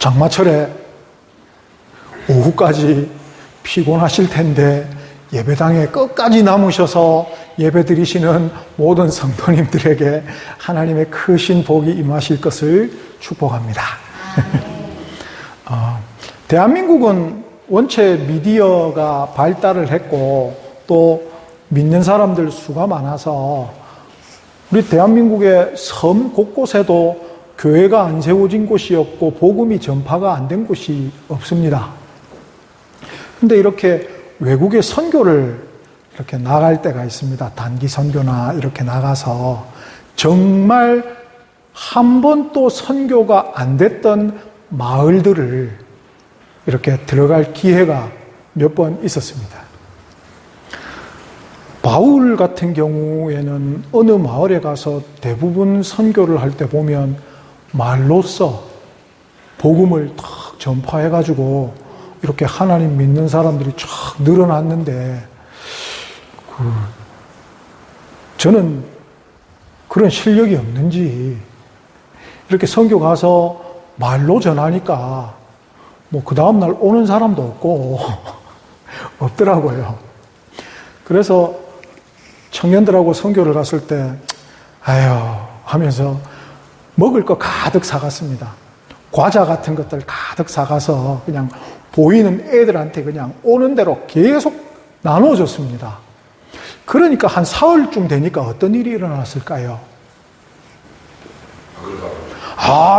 장마철에 오후까지 피곤하실 텐데 예배당에 끝까지 남으셔서 예배드리시는 모든 성도님들에게 하나님의 크신 복이 임하실 것을 축복합니다. 대한민국은 원체 미디어가 발달을 했고 또 믿는 사람들 수가 많아서 우리 대한민국의 섬 곳곳에도 교회가 안 세워진 곳이 없고 복음이 전파가 안 된 곳이 없습니다. 근데 이렇게 외국에 선교를 이렇게 나갈 때가 있습니다. 단기 선교나 이렇게 나가서 정말 한 번도 선교가 안 됐던 마을들을 이렇게 들어갈 기회가 몇 번 있었습니다. 바울 같은 경우에는 어느 마을에 가서 대부분 선교를 할 때 보면 말로써 복음을 탁 전파해가지고 이렇게 하나님 믿는 사람들이 쫙 늘어났는데 저는 그런 실력이 없는지 이렇게 선교 가서 말로 전하니까 뭐 그 다음날 오는 사람도 없고 없더라고요. 그래서 청년들하고 선교를 갔을 때 아유 하면서 먹을 거 가득 사갔습니다. 과자 같은 것들 가득 사가서 그냥 보이는 애들한테 그냥 오는 대로 계속 나눠줬습니다. 그러니까 한 사흘쯤 되니까 어떤 일이 일어났을까요?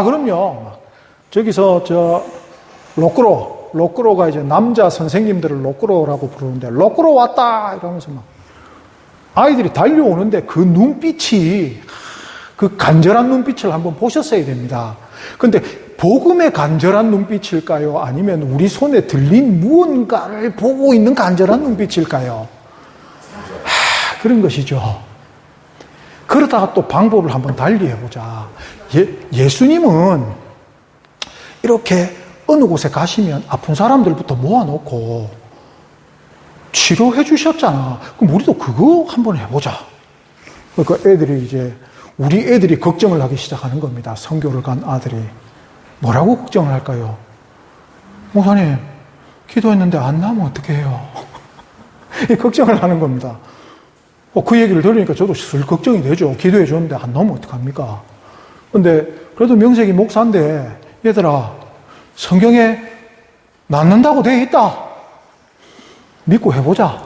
그럼요. 저기서 로꾸로가 이제 남자 선생님들을 로꾸로라고 부르는데 로꾸로 왔다 이러면서 막 아이들이 달려오는데 그 눈빛이 그 간절한 눈빛을 한번 보셨어야 됩니다. 그런데 복음의 간절한 눈빛일까요? 아니면 우리 손에 들린 무언가를 보고 있는 간절한 눈빛일까요? 그런 것이죠. 그러다가 또 방법을 한번 달리 해보자. 예수님은 이렇게 어느 곳에 가시면 아픈 사람들부터 모아놓고 치료해 주셨잖아. 그럼 우리도 그거 한번 해보자. 그러니까 우리 애들이 걱정을 하기 시작하는 겁니다. 선교를 간 아들이. 뭐라고 걱정을 할까요? 목사님, 기도했는데 안 나면 어떻게 해요? 걱정을 하는 겁니다. 그 얘기를 들으니까 저도 슬 걱정이 되죠. 기도해 줬는데 안 나오면 어떡합니까? 근데 그래도 명색이 목사인데 얘들아, 성경에 낫는다고 되어 있다. 믿고 해보자.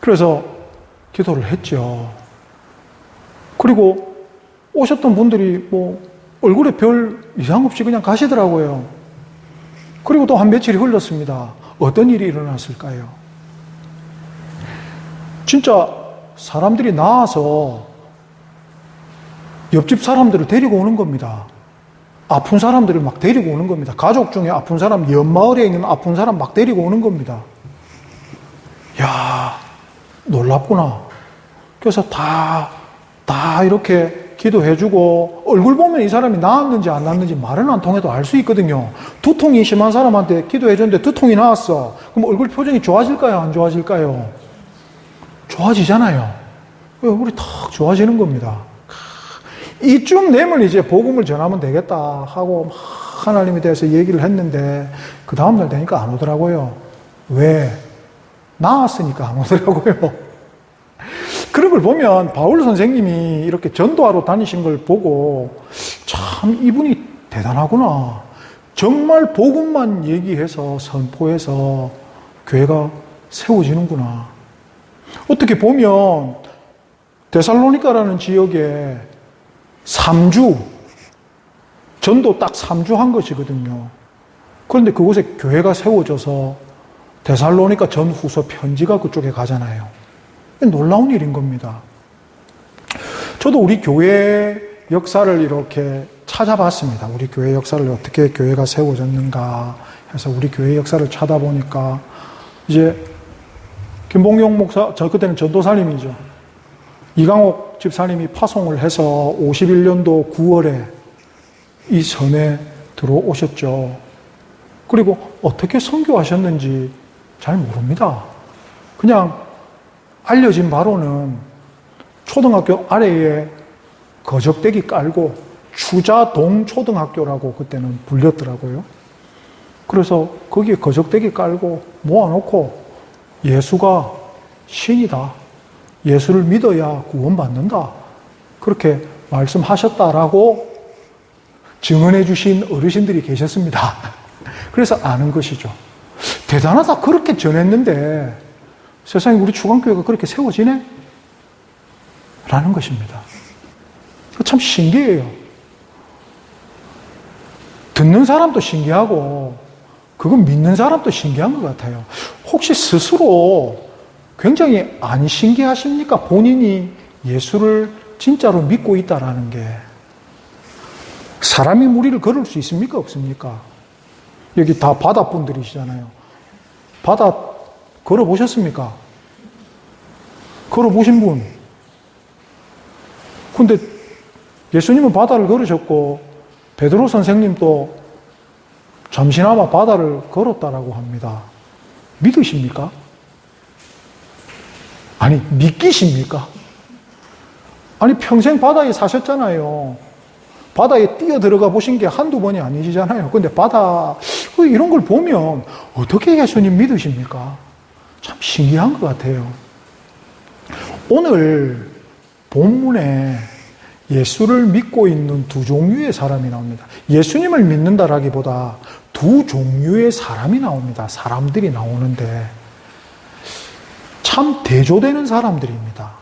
그래서 기도를 했죠. 그리고 오셨던 분들이 얼굴에 별 이상 없이 그냥 가시더라고요. 그리고 또 한 며칠이 흘렀습니다. 어떤 일이 일어났을까요? 진짜 사람들이 나와서 옆집 사람들을 데리고 오는 겁니다. 아픈 사람들을 막 데리고 오는 겁니다. 가족 중에 아픈 사람, 옆마을에 있는 아픈 사람 막 데리고 오는 겁니다. 야, 놀랍구나. 그래서 다 이렇게 기도해주고 얼굴 보면 이 사람이 나았는지 안 나았는지 말은 안 통해도 알 수 있거든요. 두통이 심한 사람한테 기도해줬는데 두통이 나았어. 그럼 얼굴 표정이 좋아질까요? 안 좋아질까요? 좋아지잖아요. 얼굴이 탁 좋아지는 겁니다. 이쯤 되면 이제 복음을 전하면 되겠다 하고 막 하나님에 대해서 얘기를 했는데 그 다음날 되니까 안 오더라고요. 왜? 나았으니까 안 오더라고요. 그런 걸 보면 바울 선생님이 이렇게 전도하러 다니신 걸 보고 참 이분이 대단하구나. 정말 복음만 얘기해서 선포해서 교회가 세워지는구나. 어떻게 보면 데살로니가라는 지역에 3주, 전도 딱 3주 한 것이거든요. 그런데 그곳에 교회가 세워져서 데살로니가 전후서 편지가 그쪽에 가잖아요. 놀라운 일인 겁니다. 저도 우리 교회 역사를 이렇게 찾아봤습니다. 우리 교회 역사를 어떻게 교회가 세워졌는가 해서 우리 교회 역사를 찾아보니까 이제 김봉용 목사, 그때는 전도사님이죠. 이강옥 집사님이 파송을 해서 51년도 9월에 이 섬에 들어오셨죠. 그리고 어떻게 선교하셨는지 잘 모릅니다. 그냥 알려진 바로는 초등학교 아래에 거적대기 깔고 추자동초등학교라고 그때는 불렸더라고요. 그래서 거기에 거적대기 깔고 모아놓고 예수가 신이다. 예수를 믿어야 구원받는다. 그렇게 말씀하셨다라고 증언해 주신 어르신들이 계셨습니다. 그래서 아는 것이죠. 대단하다. 그렇게 전했는데 세상에 우리 추강교회가 그렇게 세워지네? 라는 것입니다. 참 신기해요. 듣는 사람도 신기하고 그건 믿는 사람도 신기한 것 같아요. 혹시 스스로 굉장히 안 신기하십니까? 본인이 예수를 진짜로 믿고 있다라는 게. 사람이 무리를 걸을 수 있습니까? 없습니까? 여기 다 바다분들이시잖아요. 바다 걸어보셨습니까? 걸어보신 분. 근데 예수님은 바다를 걸으셨고 베드로 선생님도 잠시나마 바다를 걸었다라고 합니다. 믿으십니까? 아니, 믿기십니까? 아니, 평생 바다에 사셨잖아요. 바다에 뛰어 들어가 보신 게 한두 번이 아니시잖아요. 근데 바다, 이런 걸 보면 어떻게 예수님 믿으십니까? 참 신기한 것 같아요. 오늘 본문에 예수를 믿고 있는 두 종류의 사람이 나옵니다. 예수님을 믿는다라기보다 두 종류의 사람이 나옵니다. 사람들이 나오는데 참 대조되는 사람들입니다.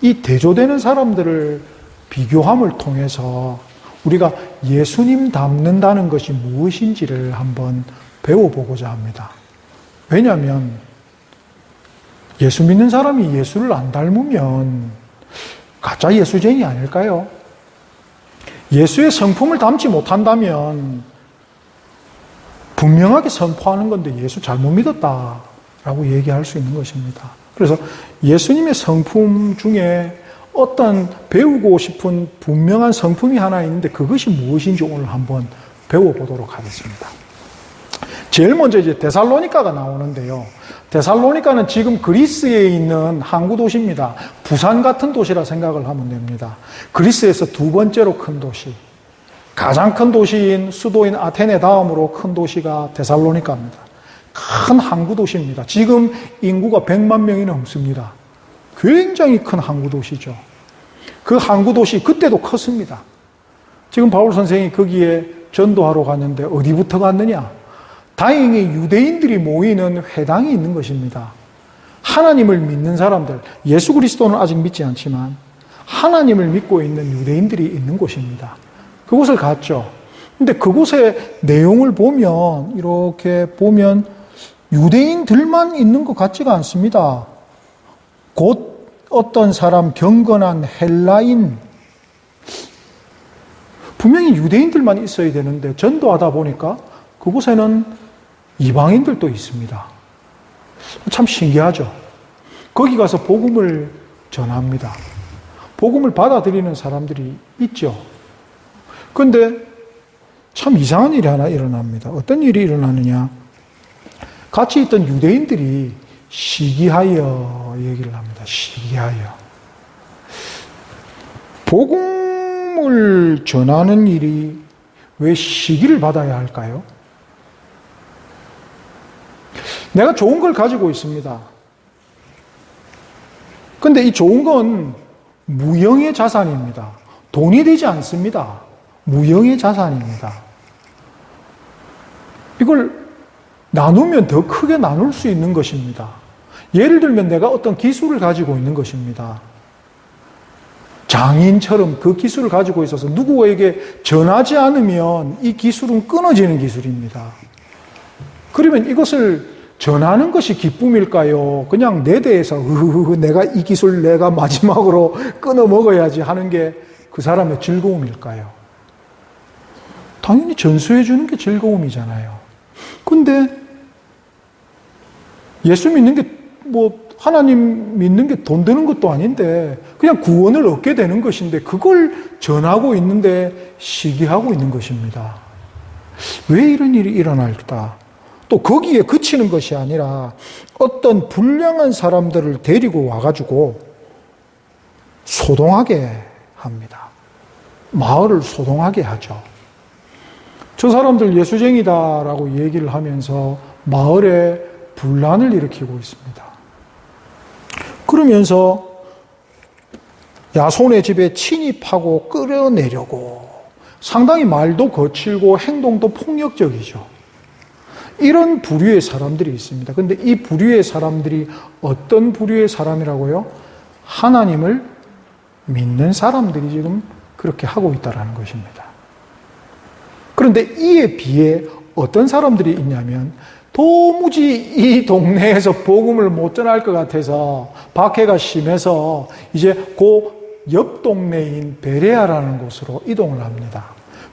이 대조되는 사람들을 비교함을 통해서 우리가 예수님 닮는다는 것이 무엇인지를 한번 배워보고자 합니다. 왜냐하면 예수 믿는 사람이 예수를 안 닮으면 가짜 예수쟁이 아닐까요? 예수의 성품을 담지 못한다면 분명하게 선포하는 건데 예수 잘못 믿었다라고 얘기할 수 있는 것입니다. 그래서 예수님의 성품 중에 어떤 배우고 싶은 분명한 성품이 하나 있는데 그것이 무엇인지 오늘 한번 배워보도록 하겠습니다. 제일 먼저 이제 데살로니가가 나오는데요. 데살로니가는 지금 그리스에 있는 항구 도시입니다. 부산 같은 도시라 생각을 하면 됩니다. 그리스에서 두 번째로 큰 도시. 가장 큰 도시인 수도인 아테네 다음으로 큰 도시가 데살로니가입니다. 큰 항구 도시입니다. 지금 인구가 100만 명이 넘습니다. 굉장히 큰 항구 도시죠. 그 항구 도시 그때도 컸습니다. 지금 바울 선생이 거기에 전도하러 갔는데 어디부터 갔느냐? 다행히 유대인들이 모이는 회당이 있는 것입니다. 하나님을 믿는 사람들, 예수 그리스도는 아직 믿지 않지만 하나님을 믿고 있는 유대인들이 있는 곳입니다. 그곳을 갔죠. 근데 그곳의 내용을 보면 이렇게 보면 유대인들만 있는 것 같지가 않습니다. 곧 어떤 사람 경건한 헬라인, 분명히 유대인들만 있어야 되는데 전도하다 보니까 그곳에는 이방인들도 있습니다. 참 신기하죠. 거기 가서 복음을 전합니다. 복음을 받아들이는 사람들이 있죠. 그런데 참 이상한 일이 하나 일어납니다. 어떤 일이 일어나느냐? 같이 있던 유대인들이 시기하여 얘기를 합니다. 시기하여. 복음을 전하는 일이 왜 시기를 받아야 할까요? 내가 좋은 걸 가지고 있습니다. 근데 이 좋은 건 무형의 자산입니다. 돈이 되지 않습니다. 무형의 자산입니다. 이걸 나누면 더 크게 나눌 수 있는 것입니다. 예를 들면 내가 어떤 기술을 가지고 있는 것입니다. 장인처럼 그 기술을 가지고 있어서 누구에게 전하지 않으면 이 기술은 끊어지는 기술입니다. 그러면 이것을 전하는 것이 기쁨일까요? 그냥 내 대해서 내가 이 기술 내가 마지막으로 끊어 먹어야지 하는 게 그 사람의 즐거움일까요? 당연히 전수해 주는 게 즐거움이잖아요. 근데 예수 믿는 게 하나님 믿는 게 돈 드는 것도 아닌데 그냥 구원을 얻게 되는 것인데 그걸 전하고 있는데 시기하고 있는 것입니다. 왜 이런 일이 일어날까? 또 거기에 그치는 것이 아니라 어떤 불량한 사람들을 데리고 와가지고 소동하게 합니다. 마을을 소동하게 하죠. 저 사람들 예수쟁이다라고 얘기를 하면서 마을에 분란을 일으키고 있습니다. 그러면서 야손의 집에 침입하고 끌어내려고 상당히 말도 거칠고 행동도 폭력적이죠. 이런 부류의 사람들이 있습니다. 그런데 이 부류의 사람들이 어떤 부류의 사람이라고요? 하나님을 믿는 사람들이 지금 그렇게 하고 있다는 것입니다. 그런데 이에 비해 어떤 사람들이 있냐면 도무지 이 동네에서 복음을 못 전할 것 같아서 박해가 심해서 이제 그 옆 동네인 베레아라는 곳으로 이동을 합니다.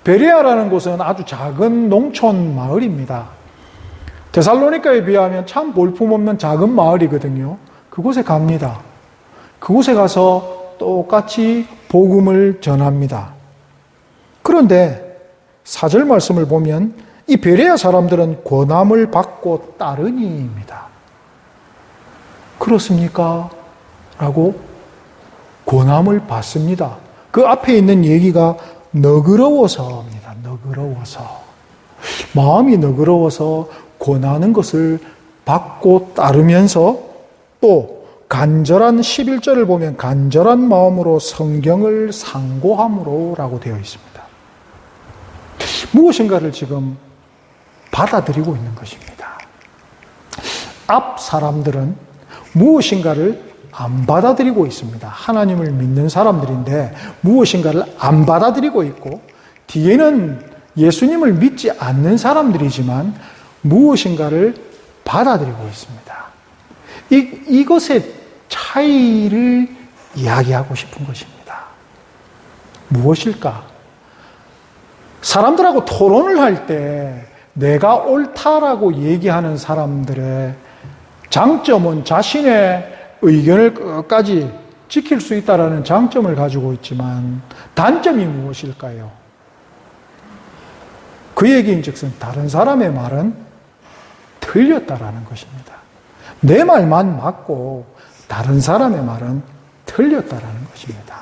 베레아라는 곳은 아주 작은 농촌 마을입니다. 데살로니가에 비하면 참 볼품없는 작은 마을이거든요. 그곳에 갑니다. 그곳에 가서 똑같이 복음을 전합니다. 그런데 4절 말씀을 보면 이 베레아 사람들은 권함을 받고 따르니입니다. 그렇습니까? 라고 권함을 받습니다. 그 앞에 있는 얘기가 너그러워서입니다. 너그러워서. 마음이 너그러워서 권하는 것을 받고 따르면서 또 간절한 11절을 보면 간절한 마음으로 성경을 상고함으로 라고 되어 있습니다. 무엇인가를 지금 받아들이고 있는 것입니다. 앞 사람들은 무엇인가를 안 받아들이고 있습니다. 하나님을 믿는 사람들인데 무엇인가를 안 받아들이고 있고 뒤에는 예수님을 믿지 않는 사람들이지만 무엇인가를 받아들이고 있습니다. 이것의 차이를 이야기하고 싶은 것입니다. 무엇일까? 사람들하고 토론을 할 때 내가 옳다라고 얘기하는 사람들의 장점은 자신의 의견을 끝까지 지킬 수 있다는 장점을 가지고 있지만 단점이 무엇일까요? 그 얘기인즉슨 다른 사람의 말은 틀렸다라는 것입니다. 내 말만 맞고 다른 사람의 말은 틀렸다라는 것입니다.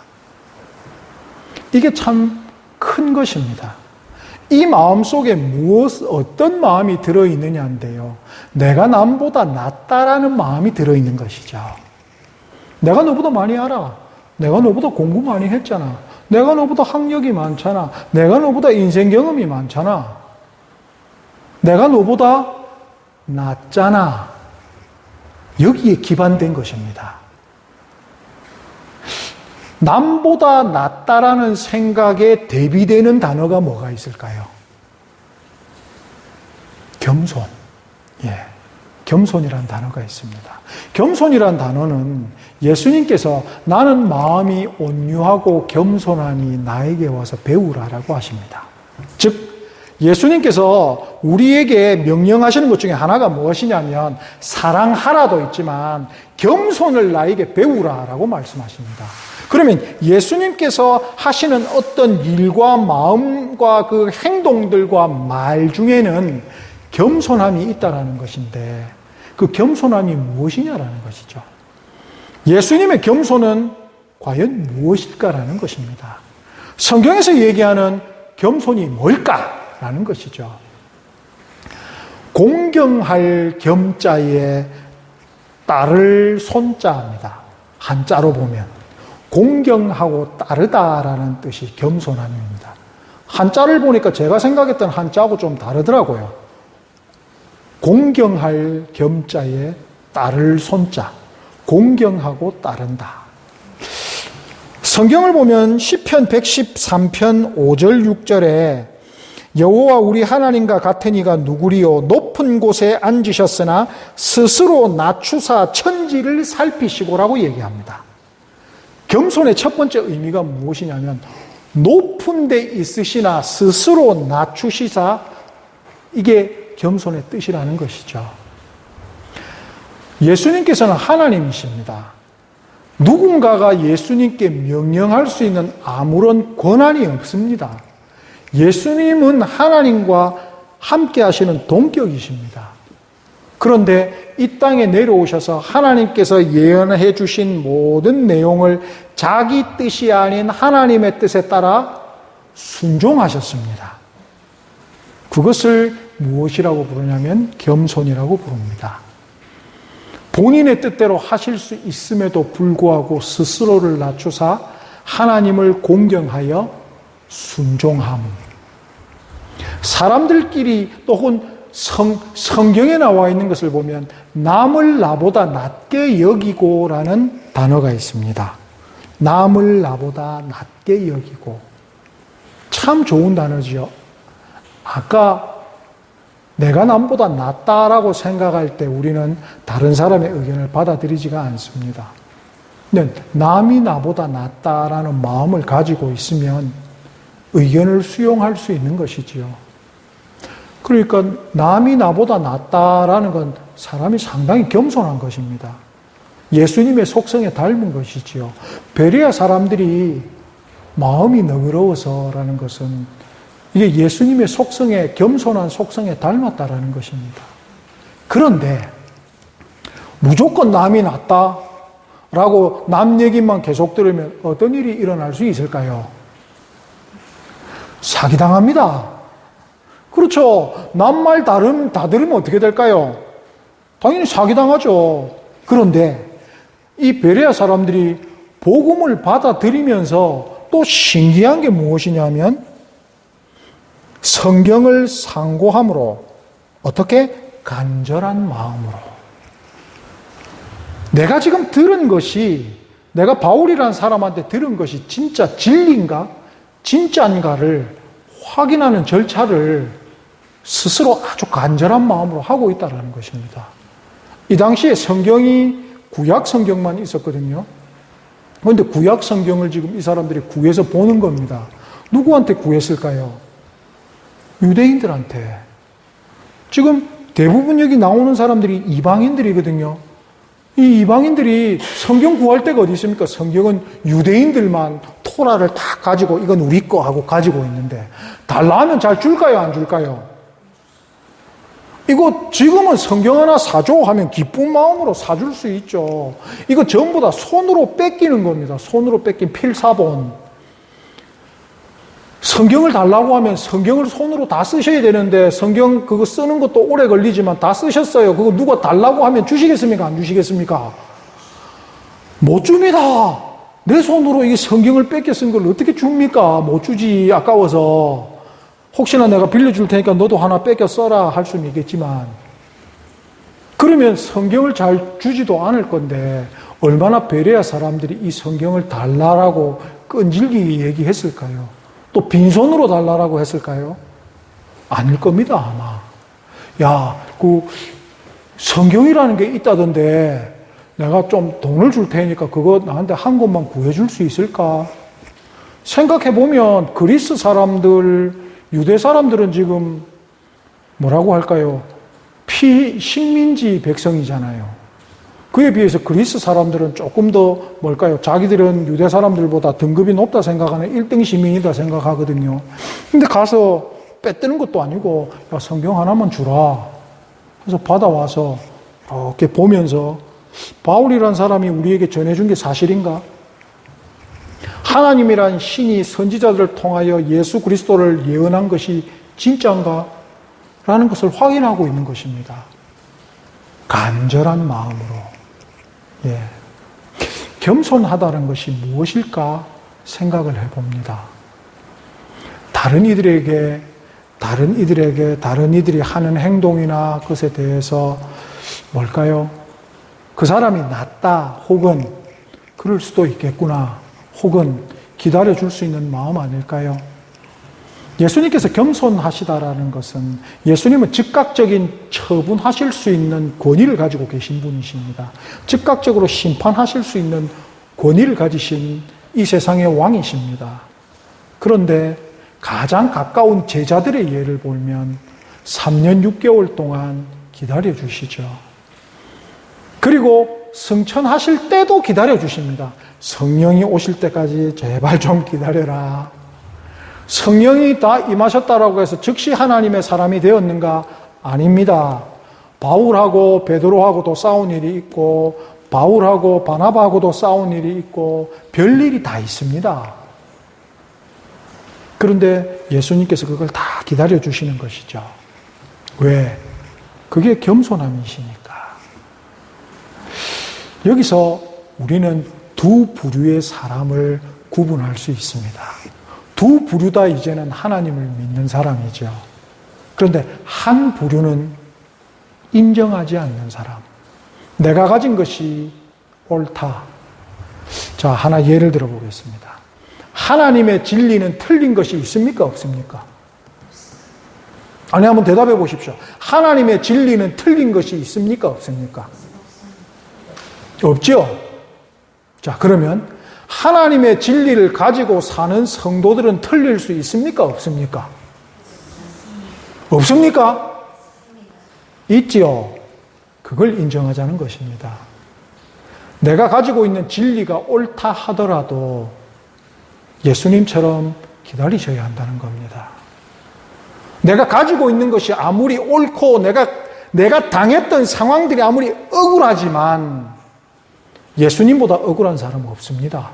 이게 참 큰 것입니다. 이 마음 속에 어떤 마음이 들어있느냐인데요. 내가 남보다 낫다라는 마음이 들어있는 것이죠. 내가 너보다 많이 알아. 내가 너보다 공부 많이 했잖아. 내가 너보다 학력이 많잖아. 내가 너보다 인생 경험이 많잖아. 내가 너보다 낫잖아. 여기에 기반된 것입니다. 남보다 낫다라는 생각에 대비되는 단어가 뭐가 있을까요? 겸손. 예. 겸손이라는 단어가 있습니다. 겸손이라는 단어는 예수님께서 나는 마음이 온유하고 겸손하니 나에게 와서 배우라라고 하십니다. 즉, 예수님께서 우리에게 명령하시는 것 중에 하나가 무엇이냐면 사랑하라도 있지만 겸손을 나에게 배우라라고 말씀하십니다. 그러면 예수님께서 하시는 어떤 일과 마음과 그 행동들과 말 중에는 겸손함이 있다라는 것인데 그 겸손함이 무엇이냐라는 것이죠. 예수님의 겸손은 과연 무엇일까라는 것입니다. 성경에서 얘기하는 겸손이 뭘까라는 것이죠. 공경할 겸자에 따를 손자입니다. 한자로 보면 공경하고 따르다라는 뜻이 겸손함입니다. 한자를 보니까 제가 생각했던 한자하고 좀 다르더라고요. 공경할 겸자에 따를 손자. 공경하고 따른다. 성경을 보면 시편 113편 5절 6절에 여호와 우리 하나님과 같은 이가 누구리요 높은 곳에 앉으셨으나 스스로 낮추사 천지를 살피시고라고 얘기합니다. 겸손의 첫 번째 의미가 무엇이냐면 높은 데 있으시나 스스로 낮추시사 이게 겸손의 뜻이라는 것이죠. 예수님께서는 하나님이십니다. 누군가가 예수님께 명령할 수 있는 아무런 권한이 없습니다. 예수님은 하나님과 함께 하시는 동격이십니다. 그런데 이 땅에 내려오셔서 하나님께서 예언해 주신 모든 내용을 자기 뜻이 아닌 하나님의 뜻에 따라 순종하셨습니다. 그것을 무엇이라고 부르냐면 겸손이라고 부릅니다. 본인의 뜻대로 하실 수 있음에도 불구하고 스스로를 낮추사 하나님을 공경하여 순종함. 사람들끼리 또 혹은 성경에 나와 있는 것을 보면 남을 나보다 낮게 여기고라는 단어가 있습니다. 남을 나보다 낮게 여기고. 참 좋은 단어죠. 아까 내가 남보다 낫다라고 생각할 때 우리는 다른 사람의 의견을 받아들이지가 않습니다. 근데 남이 나보다 낫다라는 마음을 가지고 있으면 의견을 수용할 수 있는 것이지요. 그러니까 남이 나보다 낫다라는 건 사람이 상당히 겸손한 것입니다. 예수님의 속성에 닮은 것이지요. 베레아 사람들이 마음이 너그러워서라는 것은 이게 예수님의 속성에, 겸손한 속성에 닮았다라는 것입니다. 그런데 무조건 남이 낫다라고 남 얘기만 계속 들으면 어떤 일이 일어날 수 있을까요? 사기당합니다. 그렇죠. 남 말 다 들으면 어떻게 될까요? 당연히 사기당하죠. 그런데 이 베레아 사람들이 복음을 받아들이면서 또 신기한 게 무엇이냐면 성경을 상고함으로 어떻게? 간절한 마음으로. 내가 지금 들은 것이 내가 바울이라는 사람한테 들은 것이 진짜 진리인가? 진짜인가를 확인하는 절차를 스스로 아주 간절한 마음으로 하고 있다는 것입니다. 이 당시에 성경이 구약 성경만 있었거든요. 그런데 구약 성경을 지금 이 사람들이 구해서 보는 겁니다. 누구한테 구했을까요? 유대인들한테. 지금 대부분 여기 나오는 사람들이 이방인들이거든요. 이 이방인들이 성경 구할 데가 어디 있습니까? 성경은 유대인들만 토라를 다 가지고 이건 우리 거 하고 가지고 있는데 달라 하면 잘 줄까요? 안 줄까요? 이거 지금은 성경 하나 사줘 하면 기쁜 마음으로 사줄 수 있죠. 이거 전부 다 손으로 뺏기는 겁니다. 손으로 뺏긴 필사본. 성경을 달라고 하면 성경을 손으로 다 쓰셔야 되는데 성경 그거 쓰는 것도 오래 걸리지만 다 쓰셨어요. 그거 누가 달라고 하면 주시겠습니까? 안 주시겠습니까? 못 줍니다. 내 손으로 이 성경을 뺏겨 쓴 걸 어떻게 줍니까? 못 주지. 아까워서. 혹시나 내가 빌려줄 테니까 너도 하나 뺏겨 써라 할 수는 있겠지만 그러면 성경을 잘 주지도 않을 건데 얼마나 베레아 사람들이 이 성경을 달라라고 끈질기게 얘기했을까요? 또 빈손으로 달라라고 했을까요? 아닐 겁니다, 아마. 야, 그 성경이라는 게 있다던데 내가 좀 돈을 줄 테니까 그거 나한테 한 권만 구해줄 수 있을까? 생각해보면 그리스 사람들, 유대 사람들은 지금 뭐라고 할까요? 식민지 백성이잖아요. 그에 비해서 그리스 사람들은 조금 더 뭘까요? 자기들은 유대 사람들보다 등급이 높다 생각하는 1등 시민이다 생각하거든요. 근데 가서 뺏드는 것도 아니고 야, 성경 하나만 주라. 그래서 받아와서 이렇게 보면서 바울이라는 사람이 우리에게 전해준 게 사실인가? 하나님이란 신이 선지자들을 통하여 예수 그리스도를 예언한 것이 진짜인가? 라는 것을 확인하고 있는 것입니다. 간절한 마음으로. 예. 겸손하다는 것이 무엇일까 생각을 해봅니다. 다른 이들이 하는 행동이나 것에 대해서 뭘까요? 그 사람이 낫다 혹은 그럴 수도 있겠구나 혹은 기다려줄 수 있는 마음 아닐까요? 예수님께서 겸손하시다라는 것은 예수님은 즉각적인 처분하실 수 있는 권위를 가지고 계신 분이십니다. 즉각적으로 심판하실 수 있는 권위를 가지신 이 세상의 왕이십니다. 그런데 가장 가까운 제자들의 예를 보면 3년 6개월 동안 기다려주시죠. 그리고 승천하실 때도 기다려주십니다. 성령이 오실 때까지 제발 좀 기다려라. 성령이 다 임하셨다라고 해서 즉시 하나님의 사람이 되었는가? 아닙니다. 바울하고 베드로하고도 싸운 일이 있고 바울하고 바나바하고도 싸운 일이 있고 별일이 다 있습니다. 그런데 예수님께서 그걸 다 기다려 주시는 것이죠. 왜? 그게 겸손함이시니까. 여기서 우리는 두 부류의 사람을 구분할 수 있습니다. 두 부류 다 이제는 하나님을 믿는 사람이죠. 그런데 한 부류는 인정하지 않는 사람. 내가 가진 것이 옳다. 자, 하나 예를 들어 보겠습니다. 하나님의 진리는 틀린 것이 있습니까? 없습니까? 아니, 한번 대답해 보십시오. 하나님의 진리는 틀린 것이 있습니까? 없습니까? 없죠? 자, 그러면 하나님의 진리를 가지고 사는 성도들은 틀릴 수 있습니까? 없습니까? 없습니까? 있지요. 그걸 인정하자는 것입니다. 내가 가지고 있는 진리가 옳다 하더라도 예수님처럼 기다리셔야 한다는 겁니다. 내가 가지고 있는 것이 아무리 옳고 내가 당했던 상황들이 아무리 억울하지만 예수님보다 억울한 사람은 없습니다.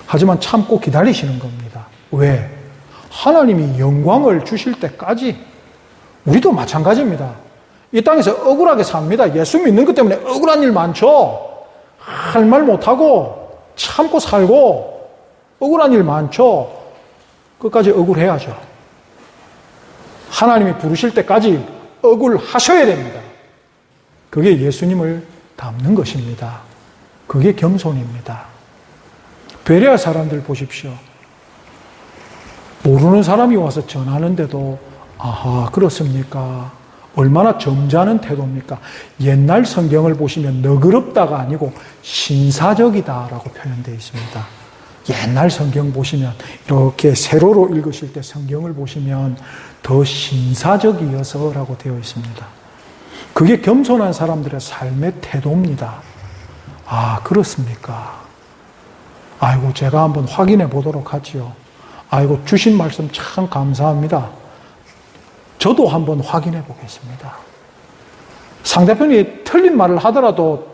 하지만 참고 기다리시는 겁니다. 왜? 하나님이 영광을 주실 때까지. 우리도 마찬가지입니다. 이 땅에서 억울하게 삽니다. 예수 믿는 것 때문에 억울한 일 많죠. 할 말 못하고 참고 살고 억울한 일 많죠. 끝까지 억울해야죠. 하나님이 부르실 때까지 억울하셔야 됩니다. 그게 예수님을 닮는 것입니다. 그게 겸손입니다. 베레아 사람들 보십시오. 모르는 사람이 와서 전하는데도 아하, 그렇습니까? 얼마나 점잖은 태도입니까? 옛날 성경을 보시면 너그럽다가 아니고 신사적이다라고 표현되어 있습니다. 옛날 성경 보시면 이렇게 세로로 읽으실 때 성경을 보시면 더 신사적이어서라고 되어 있습니다. 그게 겸손한 사람들의 삶의 태도입니다. 아, 그렇습니까? 아이고, 제가 한번 확인해 보도록 하지요. 아이고, 주신 말씀 참 감사합니다. 저도 한번 확인해 보겠습니다. 상대편이 틀린 말을 하더라도,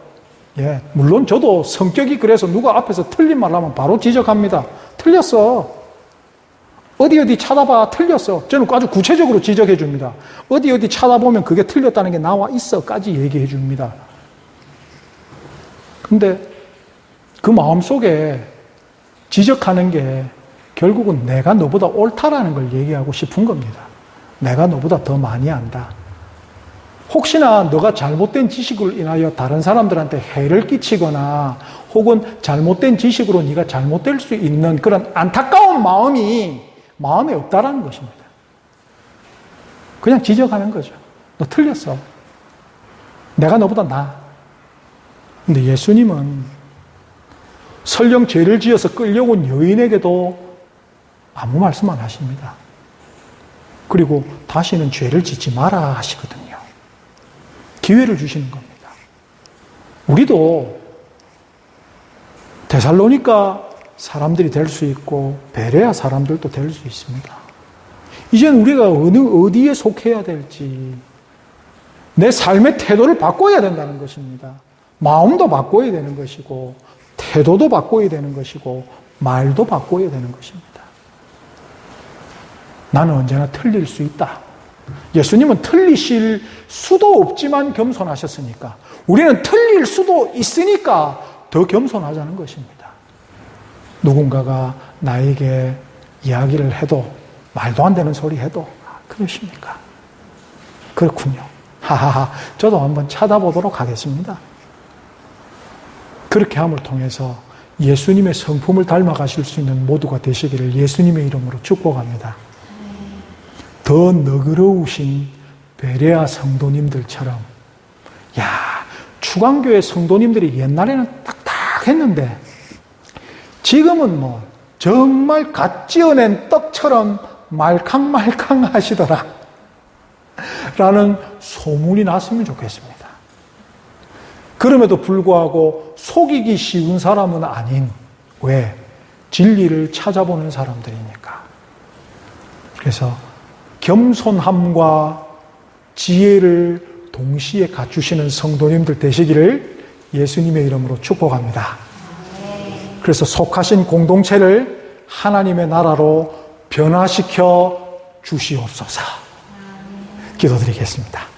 예, 물론 저도 성격이 그래서 누가 앞에서 틀린 말 하면 바로 지적합니다. 틀렸어. 어디 쳐다봐. 틀렸어. 저는 아주 구체적으로 지적해 줍니다. 어디 쳐다보면 그게 틀렸다는 게 나와 있어까지 얘기해 줍니다. 근데 그 마음속에 지적하는 게 결국은 내가 너보다 옳다라는 걸 얘기하고 싶은 겁니다. 내가 너보다 더 많이 안다. 혹시나 너가 잘못된 지식을 인하여 다른 사람들한테 해를 끼치거나 혹은 잘못된 지식으로 네가 잘못될 수 있는 그런 안타까운 마음에 없다라는 것입니다. 그냥 지적하는 거죠. 너 틀렸어. 내가 너보다 나아. 근데 예수님은 설령 죄를 지어서 끌려온 여인에게도 아무 말씀 안 하십니다. 그리고 다시는 죄를 짓지 마라 하시거든요. 기회를 주시는 겁니다. 우리도 데살로니가 사람들이 될 수 있고 베레아 사람들도 될 수 있습니다. 이젠 우리가 어디에 속해야 될지 내 삶의 태도를 바꿔야 된다는 것입니다. 마음도 바꿔야 되는 것이고 태도도 바꿔야 되는 것이고 말도 바꿔야 되는 것입니다. 나는 언제나 틀릴 수 있다. 예수님은 틀리실 수도 없지만 겸손하셨으니까 우리는 틀릴 수도 있으니까 더 겸손하자는 것입니다. 누군가가 나에게 이야기를 해도 말도 안 되는 소리 해도 그러십니까? 그렇군요. 하하하. 저도 한번 찾아보도록 하겠습니다. 그렇게 함을 통해서 예수님의 성품을 닮아가실 수 있는 모두가 되시기를 예수님의 이름으로 축복합니다. 더 너그러우신 베레아 성도님들처럼, 야, 추강교회 성도님들이 옛날에는 딱딱했는데 지금은 뭐 정말 갓 지어낸 떡처럼 말캉말캉 하시더라 라는 소문이 났으면 좋겠습니다. 그럼에도 불구하고 속이기 쉬운 사람은 아닌, 왜? 진리를 찾아보는 사람들이니까. 그래서 겸손함과 지혜를 동시에 갖추시는 성도님들 되시기를 예수님의 이름으로 축복합니다. 그래서 속하신 공동체를 하나님의 나라로 변화시켜 주시옵소서. 기도드리겠습니다.